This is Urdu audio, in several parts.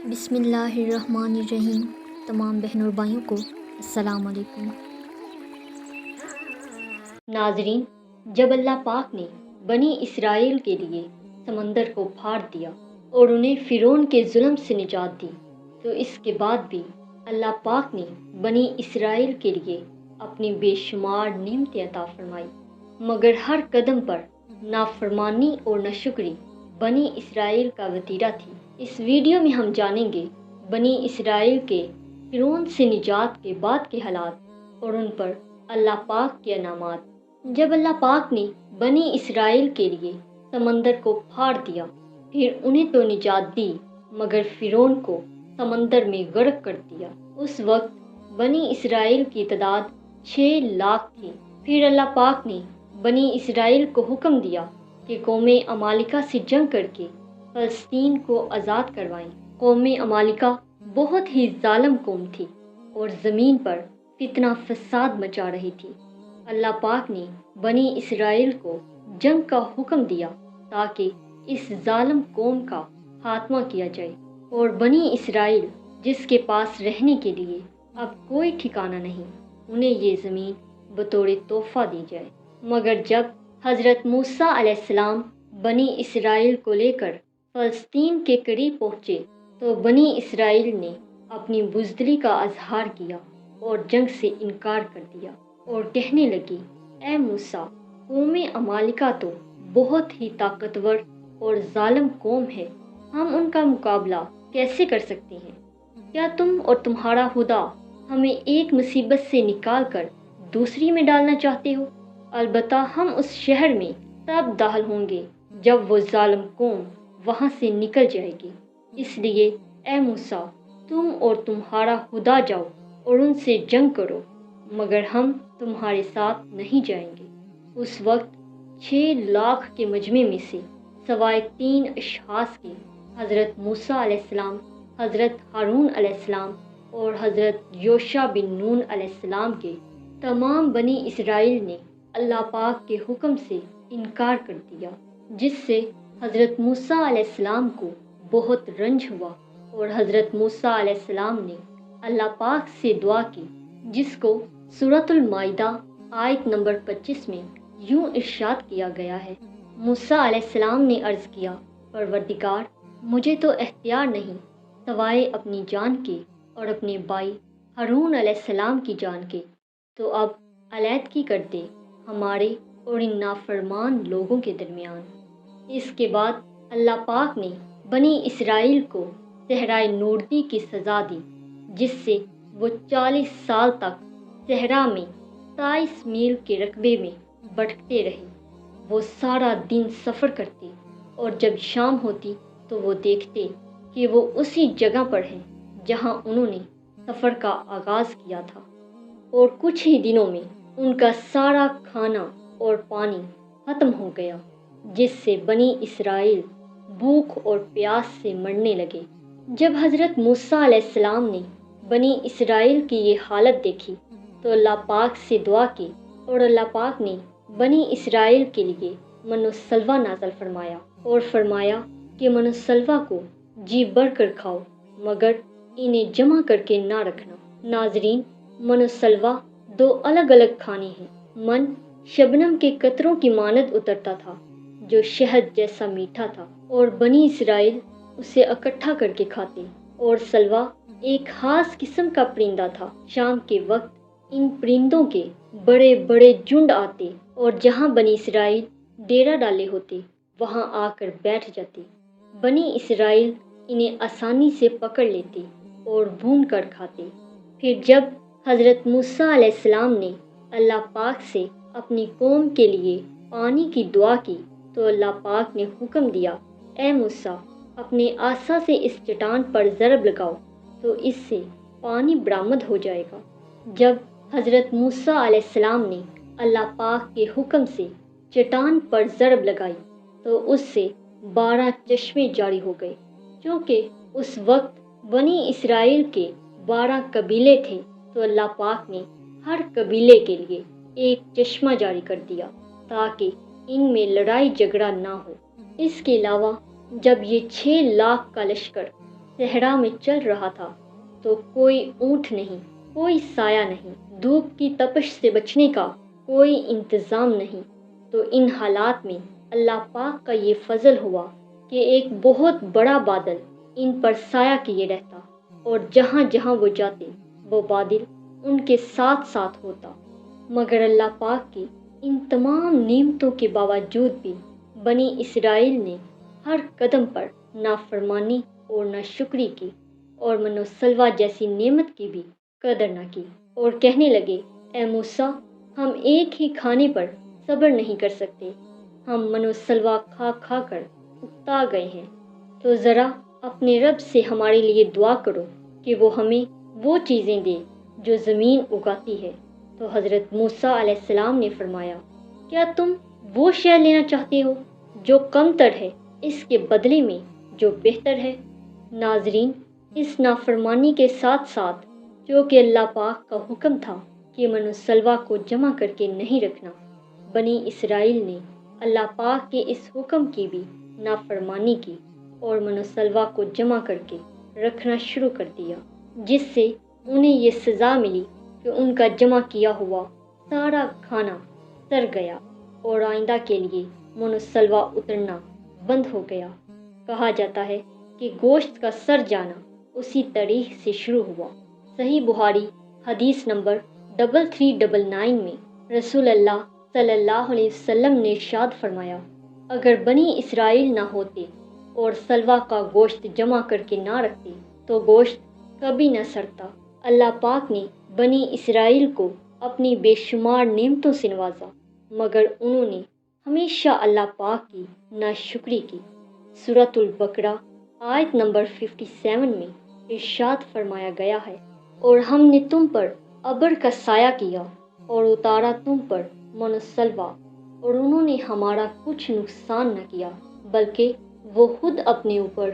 بسم اللہ الرحمن الرحیم۔ تمام بہن اور بھائیوں کو السلام علیکم۔ ناظرین، جب اللہ پاک نے بنی اسرائیل کے لیے سمندر کو پھاڑ دیا اور انہیں فرعون کے ظلم سے نجات دی، تو اس کے بعد بھی اللہ پاک نے بنی اسرائیل کے لیے اپنی بے شمار نعمتیں عطا فرمائی، مگر ہر قدم پر نافرمانی اور ناشکری بنی اسرائیل کا وتیرہ تھی۔ اس ویڈیو میں ہم جانیں گے بنی اسرائیل کے فرعون سے نجات کے بعد کے حالات اور ان پر اللہ پاک کے انعامات۔ جب اللہ پاک نے بنی اسرائیل کے لیے سمندر کو پھاڑ دیا، پھر انہیں تو نجات دی مگر فرعون کو سمندر میں غرق کر دیا۔ اس وقت بنی اسرائیل کی تعداد 6 لاکھ تھی۔ پھر اللہ پاک نے بنی اسرائیل کو حکم دیا کہ قوم عمالقہ سے جنگ کر کے فلسطین کو آزاد کروائیں۔ قوم عمالقہ بہت ہی ظالم قوم تھی اور زمین پر فتنہ فساد مچا رہی تھی۔ اللہ پاک نے بنی اسرائیل کو جنگ کا حکم دیا تاکہ اس ظالم قوم کا خاتمہ کیا جائے، اور بنی اسرائیل جس کے پاس رہنے کے لیے اب کوئی ٹھکانہ نہیں، انہیں یہ زمین بطور تحفہ دی جائے۔ مگر جب حضرت موسیٰ علیہ السلام بنی اسرائیل کو لے کر فلسطین کے قریب پہنچے تو بنی اسرائیل نے اپنی بزدلی کا اظہار کیا اور جنگ سے انکار کر دیا اور کہنے لگی، اے موسیٰ، قوم عمالقہ تو بہت ہی طاقتور اور ظالم قوم ہے، ہم ان کا مقابلہ کیسے کر سکتے ہیں؟ کیا تم اور تمہارا خدا ہمیں ایک مصیبت سے نکال کر دوسری میں ڈالنا چاہتے ہو؟ البتہ ہم اس شہر میں تب داخل ہوں گے جب وہ ظالم قوم وہاں سے نکل جائے گی۔ اس لیے اے موسیٰ، تم اور تمہارا خدا جاؤ اور ان سے جنگ کرو، مگر ہم تمہارے ساتھ نہیں جائیں گے۔ اس وقت 6 لاکھ کے مجمع میں سے سوائے 3 اشخاص کے، حضرت موسیٰ علیہ السلام، حضرت ہارون علیہ السلام اور حضرت یوشع بن نون علیہ السلام کے، تمام بنی اسرائیل نے اللہ پاک کے حکم سے انکار کر دیا، جس سے حضرت موسیٰ علیہ السلام کو بہت رنج ہوا، اور حضرت موسیٰ علیہ السلام نے اللہ پاک سے دعا کی، جس کو سورۃ المائدہ آیت نمبر 25 میں یوں ارشاد کیا گیا ہے۔ موسیٰ علیہ السلام نے عرض کیا، پروردگار، مجھے تو اختیار نہیں سوائے اپنی جان کے اور اپنے بھائی ہارون علیہ السلام کی جان کے، تو اب علیحدگی کر دے ہمارے اور ان نافرمان لوگوں کے درمیان۔ اس کے بعد اللہ پاک نے بنی اسرائیل کو صحرائے نوردی کی سزا دی، جس سے وہ 40 سال تک صحرا میں 23 میل کے رقبے میں بھٹکتے رہے۔ وہ سارا دن سفر کرتے اور جب شام ہوتی تو وہ دیکھتے کہ وہ اسی جگہ پر ہیں جہاں انہوں نے سفر کا آغاز کیا تھا، اور کچھ ہی دنوں میں ان کا سارا کھانا اور پانی ختم ہو گیا، جس سے بنی اسرائیل بھوک اور پیاس سے مرنے لگے۔ جب حضرت موسیٰ علیہ السلام نے بنی اسرائیل کی یہ حالت دیکھی تو اللہ پاک سے دعا کی، اور اللہ پاک نے بنی اسرائیل کے لیے من و سلوہ نازل فرمایا اور فرمایا کہ من و سلوہ کو جی بھر کر کھاؤ، مگر انہیں جمع کر کے نہ رکھنا۔ ناظرین، من و سلوہ 2 الگ الگ کھانے ہیں۔ من شبنم کے قطروں کی مانند اترتا تھا جو شہد جیسا میٹھا تھا، اور بنی اسرائیل اسے اکٹھا کر کے کھاتے، اور سلوہ ایک خاص قسم کا پرندہ تھا۔ شام کے وقت ان پرندوں کے بڑے بڑے جھنڈ آتے اور جہاں بنی اسرائیل ڈیرا ڈالے ہوتے وہاں آ کر بیٹھ جاتے۔ بنی اسرائیل انہیں آسانی سے پکڑ لیتے اور بھون کر کھاتے۔ پھر جب حضرت موسیٰ علیہ السلام نے اللہ پاک سے اپنی قوم کے لیے پانی کی دعا کی تو اللہ پاک نے حکم دیا، اے موسیٰ، اپنے عصا سے اس چٹان پر ضرب لگاؤ تو اس سے پانی برآمد ہو جائے گا۔ جب حضرت موسیٰ علیہ السلام نے اللہ پاک کے حکم سے چٹان پر ضرب لگائی تو اس سے 12 چشمے جاری ہو گئے۔ چونکہ اس وقت بنی اسرائیل کے 12 قبیلے تھے تو اللہ پاک نے ہر قبیلے کے لیے ایک چشمہ جاری کر دیا تاکہ ان میں لڑائی جھگڑا نہ ہو۔ اس کے علاوہ جب یہ 6 لاکھ کا لشکر صحرا میں چل رہا تھا تو کوئی اونٹ نہیں، کوئی سایہ نہیں، دھوپ کی تپش سے بچنے کا کوئی انتظام نہیں۔ تو ان حالات میں اللہ پاک کا یہ فضل ہوا کہ ایک بہت بڑا بادل ان پر سایہ کیے رہتا، اور جہاں جہاں وہ جاتے وہ بادل ان کے ساتھ ساتھ ہوتا۔ مگر اللہ پاک کی ان تمام نعمتوں کے باوجود بھی بنی اسرائیل نے ہر قدم پر نافرمانی اور ناشکری کی، اور من و سلوہ جیسی نعمت کی بھی قدر نہ کی، اور کہنے لگے، اے موسیٰ، ہم ایک ہی کھانے پر صبر نہیں کر سکتے، ہم من و سلوہ کھا کھا کر اکتا گئے ہیں، تو ذرا اپنے رب سے ہمارے لیے دعا کرو کہ وہ ہمیں وہ چیزیں دے جو زمین اگاتی ہے۔ تو حضرت موسیٰ علیہ السلام نے فرمایا، کیا تم وہ شے لینا چاہتے ہو جو کم تر ہے اس کے بدلے میں جو بہتر ہے؟ ناظرین، اس نافرمانی کے ساتھ ساتھ جو کہ اللہ پاک کا حکم تھا کہ من و سلوہ کو جمع کر کے نہیں رکھنا، بنی اسرائیل نے اللہ پاک کے اس حکم کی بھی نافرمانی کی اور من و سلوہ کو جمع کر کے رکھنا شروع کر دیا، جس سے انہیں یہ سزا ملی کہ ان کا جمع کیا ہوا سارا کھانا سر گیا اور آئندہ کے لیے من و سلوہ اترنا بند ہو گیا۔ کہا جاتا ہے کہ گوشت کا سر جانا اسی تاریخ سے شروع ہوا۔ صحیح بخاری حدیث نمبر 3399 میں رسول اللہ صلی اللہ علیہ وسلم نے ارشاد فرمایا، اگر بنی اسرائیل نہ ہوتے اور سلوہ کا گوشت جمع کر کے نہ رکھتے تو گوشت کبھی نہ سڑتا۔ اللہ پاک نے بنی اسرائیل کو اپنی بے شمار نعمتوں سے نوازا، مگر انہوں نے ہمیشہ اللہ پاک کی ناشکری کی۔ سورۃ البقرہ آیت نمبر 57 میں ارشاد فرمایا گیا ہے، اور ہم نے تم پر ابر کا سایہ کیا اور اتارا تم پر من و سلوہ، اور انہوں نے ہمارا کچھ نقصان نہ کیا بلکہ وہ خود اپنے اوپر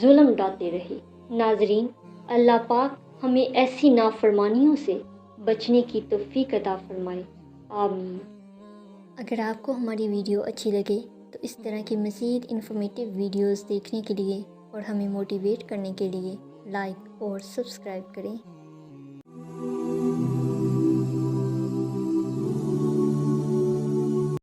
ظلم ڈالتے رہے۔ ناظرین، اللہ پاک ہمیں ایسی نافرمانیوں سے بچنے کی توفیق عطا فرمائے، آمین۔ اگر آپ کو ہماری ویڈیو اچھی لگے تو اس طرح کی مزید انفارمیٹیو ویڈیوز دیکھنے کے لیے اور ہمیں موٹیویٹ کرنے کے لیے لائک اور سبسکرائب کریں۔